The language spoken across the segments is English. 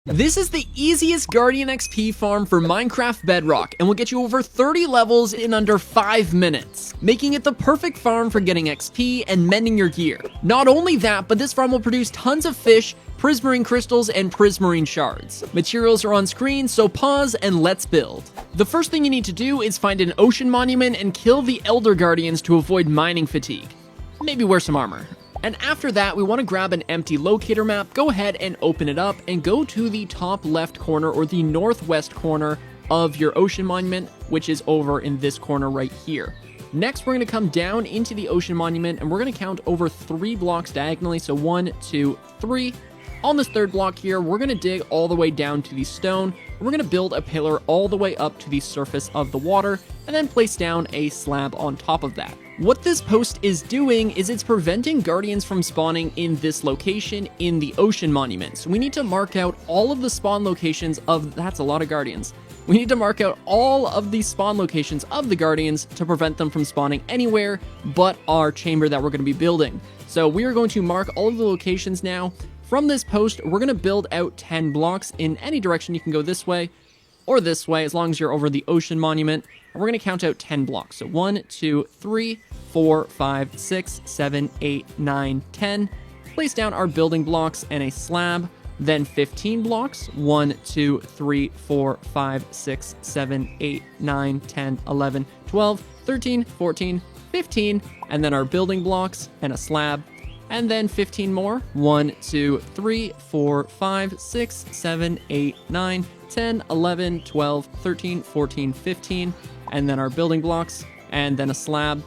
This is the easiest Guardian XP farm for Minecraft Bedrock and will get you over 30 levels in under 5 minutes, making it the perfect farm for getting XP and mending your gear. Not only that, but this farm will produce tons of fish, prismarine crystals, and prismarine shards. Materials are on screen, so pause and let's build. The first thing you need to do is find an ocean monument and kill the Elder Guardians to avoid mining fatigue. Maybe wear some armor. And after that, we want to grab an empty locator map, go ahead and open it up, and go to the top left corner or the northwest corner of your ocean monument, which is over in this corner right here. Next, we're going to come down into the ocean monument, and we're going to count over 3 blocks diagonally, so 1, 2, 3. On this third block here, we're going to dig all the way down to the stone, and we're going to build a pillar all the way up to the surface of the water, and then place down a slab on top of that. What this post is doing is it's preventing guardians from spawning in this location in the ocean monument. So we need to mark out all of the spawn locations of, that's a lot of guardians. We need to mark out all of the spawn locations of the guardians to prevent them from spawning anywhere but our chamber that we're going to be building. So we are going to mark all of the locations now. From this post, we're going to build out 10 blocks in any direction. You can go this way or this way, as long as you're over the ocean monument. And we're going to count out 10 blocks. So 1, 2, 3, 4, 5, 6, 7, 8, 9, 10. Place down our building blocks and a slab. Then 15 blocks. 1, 2, 3, 4, 5, 6, 7, 8, 9, 10, 11, 12, 13, 14, 15. And then our building blocks and a slab. And then 15 more. 1, 2, 3, 4, 5, 6, 7, 8, 9, 10, 11, 12, 13, 14, 15. And then our building blocks, and then a slab.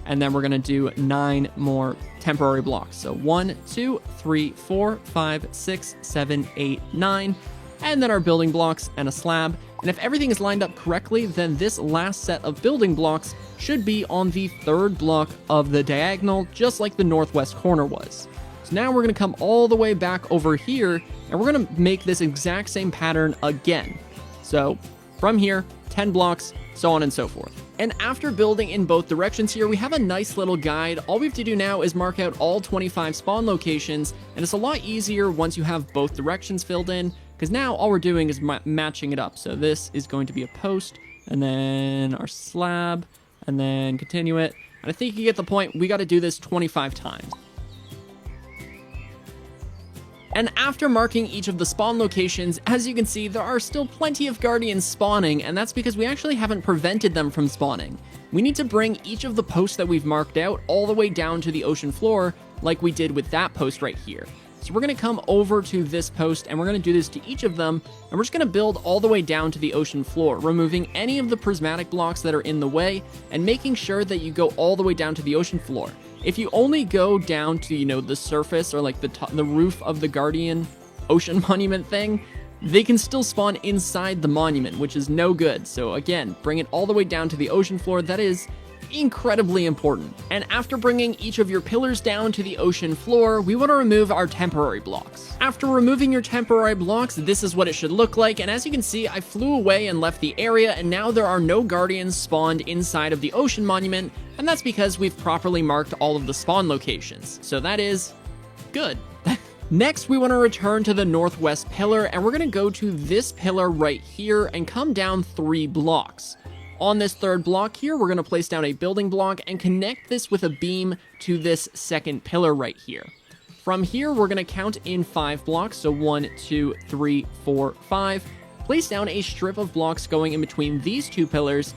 And then we're going to do 9 more temporary blocks. So 1, 2, 3, 4, 5, 6, 7, 8, 9. And then our building blocks and a slab. And if everything is lined up correctly, then this last set of building blocks should be on the third block of the diagonal, just like the northwest corner was. So now we're going to come all the way back over here, and we're going to make this exact same pattern again. So from here, 10 blocks, so on and so forth. And after building in both directions here, we have a nice little guide. All we have to do now is mark out all 25 spawn locations, and it's a lot easier once you have both directions filled in, because now all we're doing is matching it up. So this is going to be a post, and then our slab, and then continue it. And I think you get the point. We got to do this 25 times. And after marking each of the spawn locations, as you can see, there are still plenty of guardians spawning, and that's because we actually haven't prevented them from spawning. We need to bring each of the posts that we've marked out all the way down to the ocean floor, like we did with that post right here. So we're going to come over to this post, and we're going to do this to each of them, and we're just going to build all the way down to the ocean floor, removing any of the prismatic blocks that are in the way, and making sure that you go all the way down to the ocean floor. If you only go down to, the surface or like the roof of the Guardian Ocean Monument thing, they can still spawn inside the monument, which is no good. So again, bring it all the way down to the ocean floor. That is incredibly important. And after bringing each of your pillars down to the ocean floor, we want to remove our temporary blocks. After removing your temporary blocks, this is what it should look like. And as you can see, I flew away and left the area, and now there are no guardians spawned inside of the ocean monument, and that's because we've properly marked all of the spawn locations. So that is good. Next, we want to return to the northwest pillar, and we're going to go to this pillar right here and come down 3 blocks. On this third block here, we're going to place down a building block and connect this with a beam to this second pillar right here. From here, we're going to count in 5 blocks, so 1, 2, 3, 4, 5. Place down a strip of blocks going in between these 2 pillars.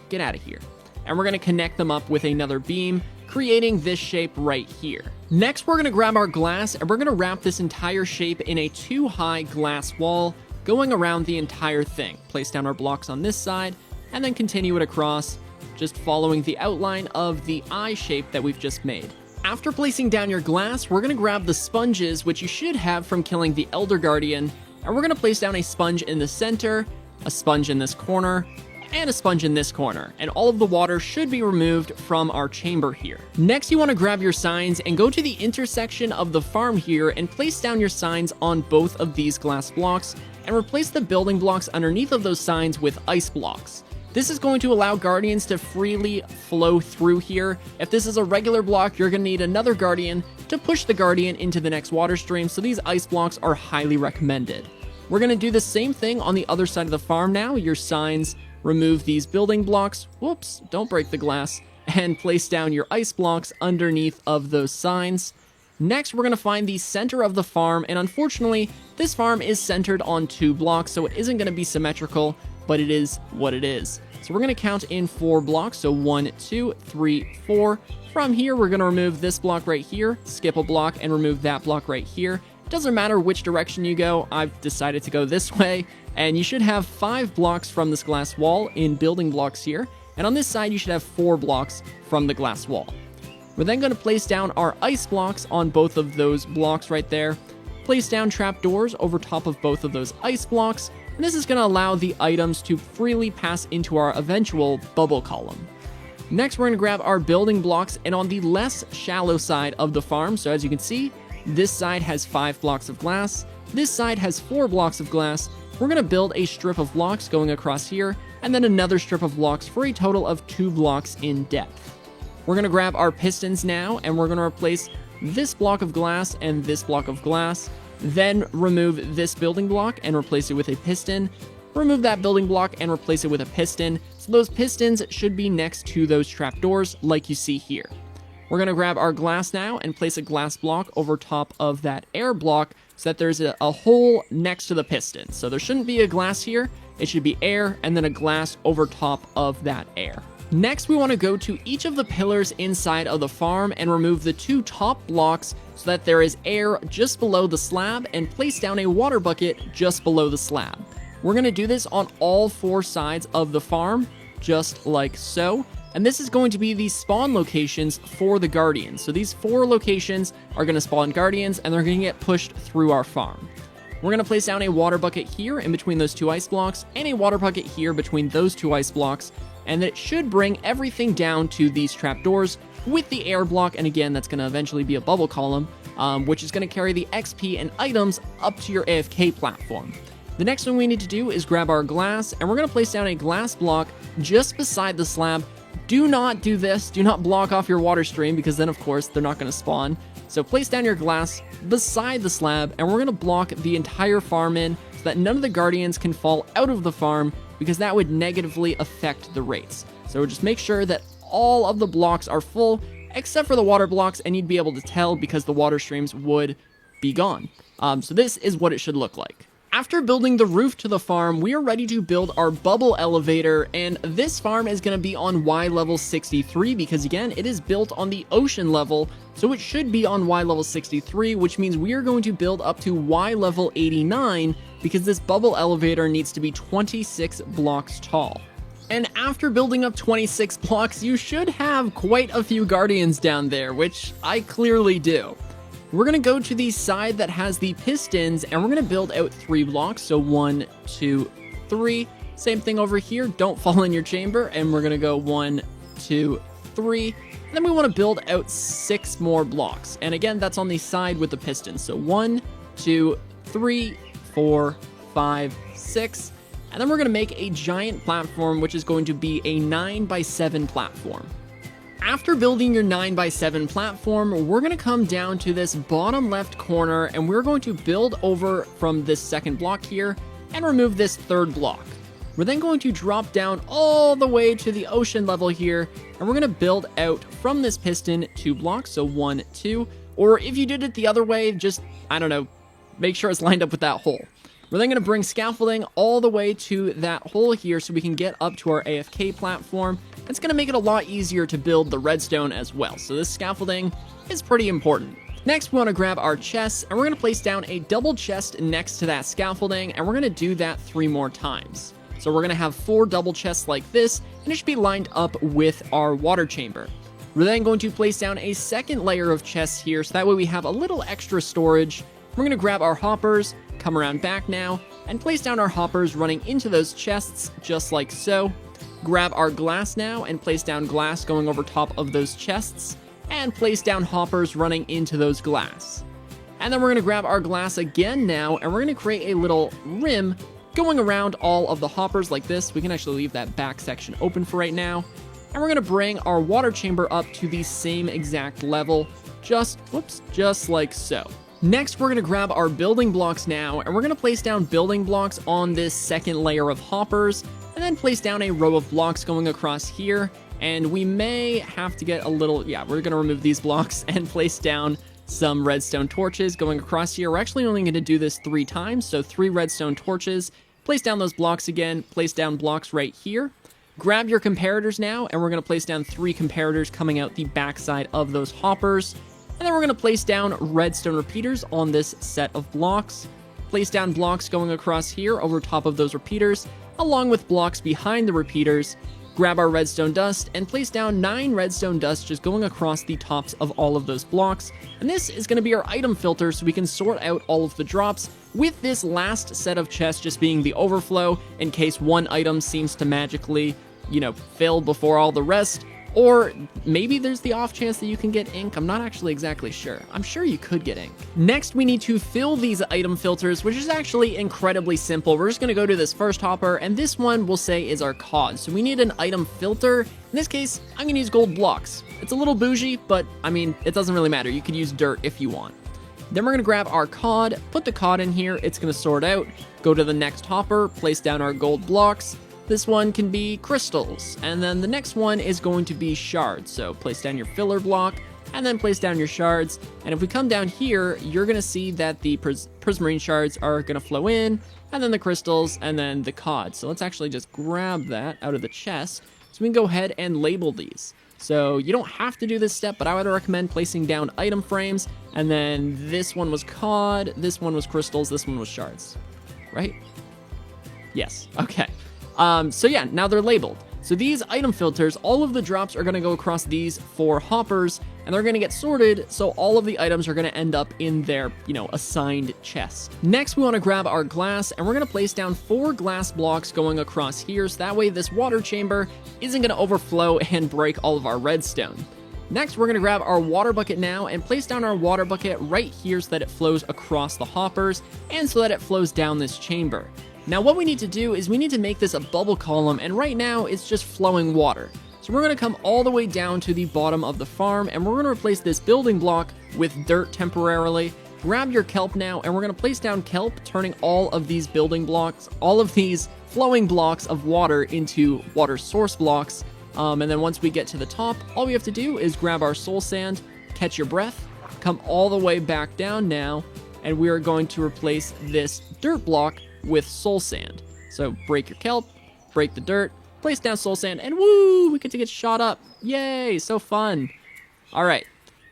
Get out of here. And we're going to connect them up with another beam, creating this shape right here. Next, we're going to grab our glass, and we're going to wrap this entire shape in a 2-high glass wall, going around the entire thing. Place down our blocks on this side, and then continue it across, just following the outline of the eye shape that we've just made. After placing down your glass, we're going to grab the sponges, which you should have from killing the Elder Guardian, and we're going to place down a sponge in the center, a sponge in this corner, and a sponge in this corner, and all of the water should be removed from our chamber here. Next, you want to grab your signs and go to the intersection of the farm here and place down your signs on both of these glass blocks, and replace the building blocks underneath of those signs with ice blocks. This is going to allow guardians to freely flow through here. If this is a regular block, you're going to need another guardian to push the guardian into the next water stream, so these ice blocks are highly recommended. We're going to do the same thing on the other side of the farm now. Your signs, remove these building blocks. Whoops, don't break the glass. And place down your ice blocks underneath of those signs. Next, we're going to find the center of the farm, and unfortunately, this farm is centered on 2 blocks, so it isn't going to be symmetrical, but it is what it is. So we're going to count in 4 blocks, so 1, 2, 3, 4. From here, we're going to remove this block right here, skip a block, and remove that block right here. Doesn't matter which direction you go, I've decided to go this way, and you should have 5 blocks from this glass wall in building blocks here, and on this side you should have 4 blocks from the glass wall. We're then going to place down our ice blocks on both of those blocks right there, place down trapdoors over top of both of those ice blocks, and this is going to allow the items to freely pass into our eventual bubble column. Next, we're going to grab our building blocks, and on the less shallow side of the farm, so as you can see, this side has 5 blocks of glass, this side has 4 blocks of glass. We're going to build a strip of blocks going across here, and then another strip of blocks for a total of 2 blocks in depth. We're going to grab our pistons now, and we're going to replace this block of glass and this block of glass, then remove this building block and replace it with a piston, remove that building block and replace it with a piston, so those pistons should be next to those trapdoors like you see here. We're going to grab our glass now and place a glass block over top of that air block so that there's a hole next to the piston. So there shouldn't be a glass here, it should be air and then a glass over top of that air. Next, we want to go to each of the pillars inside of the farm and remove the 2 top blocks so that there is air just below the slab, and place down a water bucket just below the slab. We're going to do this on all 4 sides of the farm, just like so. And this is going to be the spawn locations for the Guardians. So these 4 locations are going to spawn Guardians, and they're going to get pushed through our farm. We're going to place down a water bucket here in between those 2 ice blocks, and a water bucket here between those 2 ice blocks, and it should bring everything down to these trapdoors with the air block, and again, that's going to eventually be a bubble column, which is going to carry the XP and items up to your AFK platform. The next thing we need to do is grab our glass, and we're going to place down a glass block just beside the slab. Do not do this, do not block off your water stream, because then of course they're not going to spawn. So place down your glass beside the slab, and we're going to block the entire farm in so that none of the Guardians can fall out of the farm, because that would negatively affect the rates. So just make sure that all of the blocks are full, except for the water blocks, and you'd be able to tell because the water streams would be gone. So this is what it should look like. After building the roof to the farm, we are ready to build our bubble elevator, and this farm is going to be on Y level 63 because again, it is built on the ocean level, so it should be on Y level 63, which means we are going to build up to Y level 89 because this bubble elevator needs to be 26 blocks tall. And after building up 26 blocks, you should have quite a few Guardians down there, which I clearly do. We're going to go to the side that has the pistons, and we're going to build out 3 blocks. So 1, 2, 3. Same thing over here. Don't fall in your chamber. And we're going to go 1, 2, 3. And then we want to build out 6 more blocks. And again, that's on the side with the pistons. So 1, 2, 3, 4, 5, 6. And then we're going to make a giant platform, which is going to be a 9x7 platform. After building your 9x7 platform, we're going to come down to this bottom left corner, and we're going to build over from this second block here and remove this 3rd block. We're then going to drop down all the way to the ocean level here, and we're going to build out from this piston 2 blocks, so 1, 2, or if you did it the other way, just, I don't know, make sure it's lined up with that hole. We're then going to bring scaffolding all the way to that hole here so we can get up to our AFK platform. It's going to make it a lot easier to build the redstone as well, so this scaffolding is pretty important. Next, we want to grab our chests, and we're going to place down a double chest next to that scaffolding, and we're going to do that 3 more times. So we're going to have 4 double chests like this, and it should be lined up with our water chamber. We're then going to place down a second layer of chests here, so that way we have a little extra storage. We're going to grab our hoppers, come around back now, and place down our hoppers running into those chests, just like so. Grab our glass now, and place down glass going over top of those chests, and place down hoppers running into those glass. And then we're going to grab our glass again now, and we're going to create a little rim going around all of the hoppers like this. We can actually leave that back section open for right now. And we're going to bring our water chamber up to the same exact level, just like so. Next, we're going to grab our building blocks now, and we're going to place down building blocks on this second layer of hoppers, and then place down a row of blocks going across here. And we may have to get a little, yeah, we're going to remove these blocks and place down some redstone torches going across here. We're actually only going to do this 3 times, so 3 redstone torches. Place down those blocks again, place down blocks right here. Grab your comparators now, and we're going to place down 3 comparators coming out the backside of those hoppers. And then we're going to place down redstone repeaters on this set of blocks. Place down blocks going across here over top of those repeaters, along with blocks behind the repeaters. Grab our redstone dust and place down 9 redstone dust just going across the tops of all of those blocks. And this is going to be our item filter so we can sort out all of the drops, with this last set of chests just being the overflow in case one item seems to magically, fill before all the rest. Or maybe there's the off chance that you can get ink. I'm not actually exactly sure. I'm sure you could get ink. Next, we need to fill these item filters, which is actually incredibly simple. We're just going to go to this first hopper, and this one we'll say is our cod. So we need an item filter. In this case, I'm going to use gold blocks. It's a little bougie, but I mean, it doesn't really matter. You could use dirt if you want. Then we're going to grab our cod, put the cod in here. It's going to sort out. Go to the next hopper, place down our gold blocks. This one can be crystals, and then the next one is going to be shards. So place down your filler block, and then place down your shards. And if we come down here, you're going to see that the prismarine shards are going to flow in, and then the crystals, and then the cod. So let's actually just grab that out of the chest, so we can go ahead and label these. So you don't have to do this step, but I would recommend placing down item frames, and then this one was cod, this one was crystals, this one was shards, right? Yes, okay. So yeah, now they're labeled. So these item filters, all of the drops are going to go across these 4 hoppers, and they're going to get sorted, so all of the items are going to end up in their, assigned chest. Next, we want to grab our glass, and we're going to place down 4 glass blocks going across here, so that way this water chamber isn't going to overflow and break all of our redstone. Next, we're going to grab our water bucket now and place down our water bucket right here so that it flows across the hoppers and so that it flows down this chamber. Now what we need to do is we need to make this a bubble column, and right now it's just flowing water. So we're going to come all the way down to the bottom of the farm, and we're going to replace this building block with dirt temporarily. Grab your kelp now, and we're going to place down kelp, turning all of these building blocks, all of these flowing blocks of water into water source blocks. And then once we get to the top, all we have to do is grab our soul sand, catch your breath, come all the way back down now, and we are going to replace this dirt block with soul sand. So break your kelp, break the dirt, place down soul sand, and woo, we get to get shot up. Yay, so fun. All right,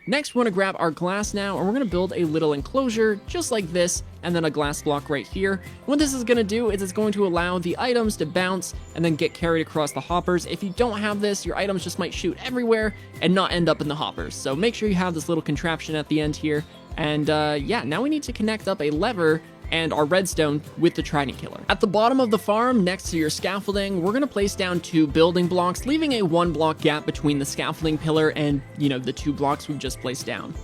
next we want to grab our glass now, and we're going to build a little enclosure just like this, and then a glass block right here. What this is going to do is it's going to allow the items to bounce and then get carried across the hoppers. If you don't have this, your items just might shoot everywhere and not end up in the hoppers. So make sure you have this little contraption at the end here. And yeah, now we need to connect up a lever and our redstone with the trident killer. At the bottom of the farm, next to your scaffolding, we're going to place down 2 building blocks, leaving a 1 block gap between the scaffolding pillar and, the 2 blocks we've just placed down.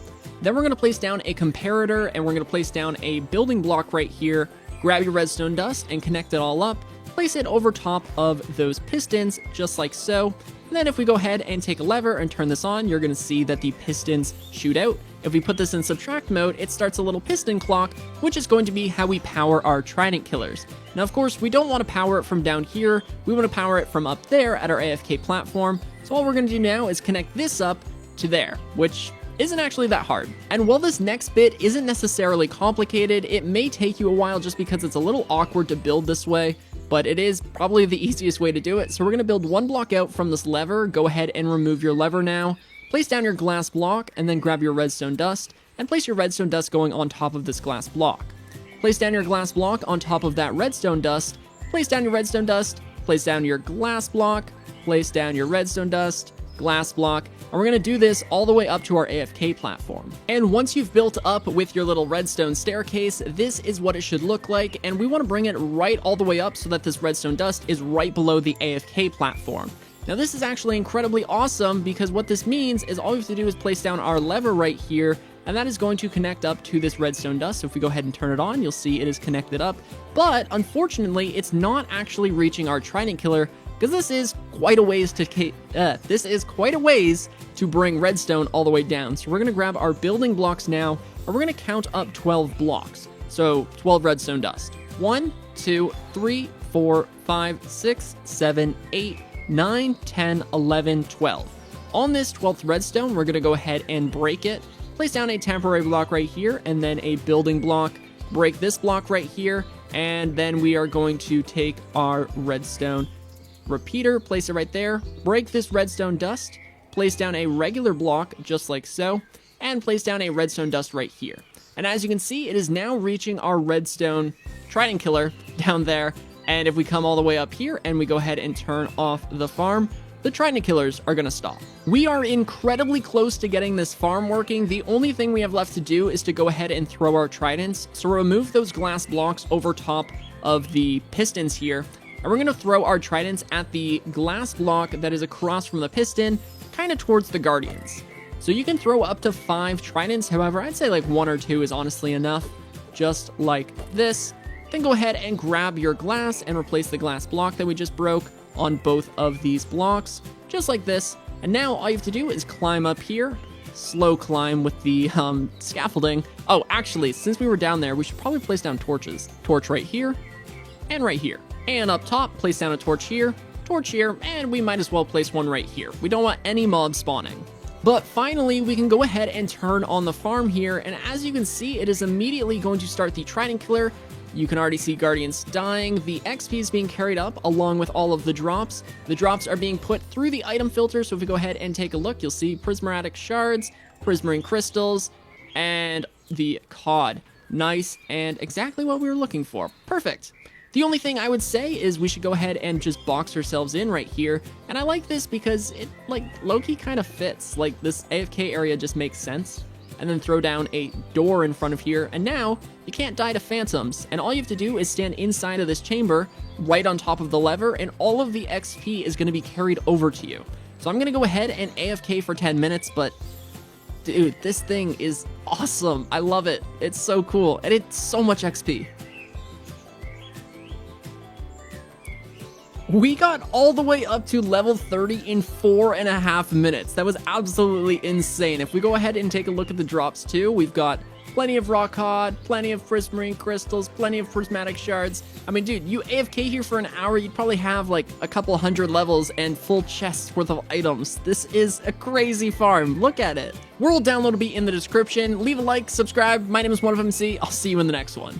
Then we're going to place down a comparator, and we're going to place down a building block right here. Grab your redstone dust and connect it all up. Place it over top of those pistons, just like so. And then if we go ahead and take a lever and turn this on, you're going to see that the pistons shoot out. If we put this in subtract mode, it starts a little piston clock, which is going to be how we power our trident killers. Now, of course, we don't want to power it from down here. We want to power it from up there at our AFK platform. So all we're going to do now is connect this up to there, which isn't actually that hard. And while this next bit isn't necessarily complicated, it may take you a while just because it's a little awkward to build this way, but it is probably the easiest way to do it. So we're going to build 1 block out from this lever. Go ahead and remove your lever now. Place down your glass block, and then grab your redstone dust, and place your redstone dust going on top of this glass block. Place down your glass block on top of that redstone dust, place down your redstone dust, place down your glass block, place down your redstone dust, glass block, and we're going to do this all the way up to our AFK platform. And once you've built up with your little redstone staircase, this is what it should look like, and we want to bring it right all the way up so that this redstone dust is right below the AFK platform. Now this is actually incredibly awesome because what this means is all we have to do is place down our lever right here, and that is going to connect up to this redstone dust. So if we go ahead and turn it on, you'll see it is connected up. But unfortunately, it's not actually reaching our trident killer because this is quite a ways to bring redstone all the way down. So we're going to grab our building blocks now and we're going to count up 12 blocks. So 12 redstone dust. 1, 2, 3, 4, 5, 6, 7, 8, 9, 10, 11, 12. On this 12th redstone, we're going to go ahead and break it. Place down a temporary block right here, and then a building block. Break this block right here, and then we are going to take our redstone repeater, place it right there, break this redstone dust, place down a regular block just like so, and place down a redstone dust right here. And as you can see, it is now reaching our redstone trident killer down there. And if we come all the way up here and we go ahead and turn off the farm, the trident killers are going to stop. We are incredibly close to getting this farm working. The only thing we have left to do is to go ahead and throw our tridents. So remove those glass blocks over top of the pistons here. And we're going to throw our tridents at the glass block that is across from the piston, kind of towards the guardians. So you can throw up to 5 tridents. However, I'd say like 1 or 2 is honestly enough. Just like this. Then go ahead and grab your glass and replace the glass block that we just broke on both of these blocks, just like this. And now all you have to do is climb up here, slow climb with the scaffolding. Oh, actually, since we were down there, we should probably place down torches. Torch right here, and right here. And up top, place down a torch here, and we might as well place one right here. We don't want any mobs spawning. But finally, we can go ahead and turn on the farm here, and as you can see, it is immediately going to start the trident killer. You can already see guardians dying. The XP is being carried up along with all of the drops. The drops are being put through the item filter, so if we go ahead and take a look, you'll see prismatic shards, prismarine crystals, and the cod. Nice, and exactly what we were looking for. Perfect. The only thing I would say is we should go ahead and just box ourselves in right here. And I like this because it, like, low-key kind of fits. Like, this AFK area just makes sense. And then throw down a door in front of here. And now, you can't die to phantoms. And all you have to do is stand inside of this chamber, right on top of the lever, and all of the XP is going to be carried over to you. So I'm going to go ahead and AFK for 10 minutes, but dude, this thing is awesome. I love it. It's so cool. And it's so much XP. We got all the way up to level 30 in 4.5 minutes. That was absolutely insane. If we go ahead and take a look at the drops too, we've got plenty of rock cod, plenty of prismarine crystals, plenty of prismatic shards. I mean, dude, you AFK here for an hour, you'd probably have like a couple hundred levels and full chests worth of items. This is a crazy farm. Look at it. World download will be in the description. Leave a like, subscribe. My name is 1MC. I'll see you in the next one.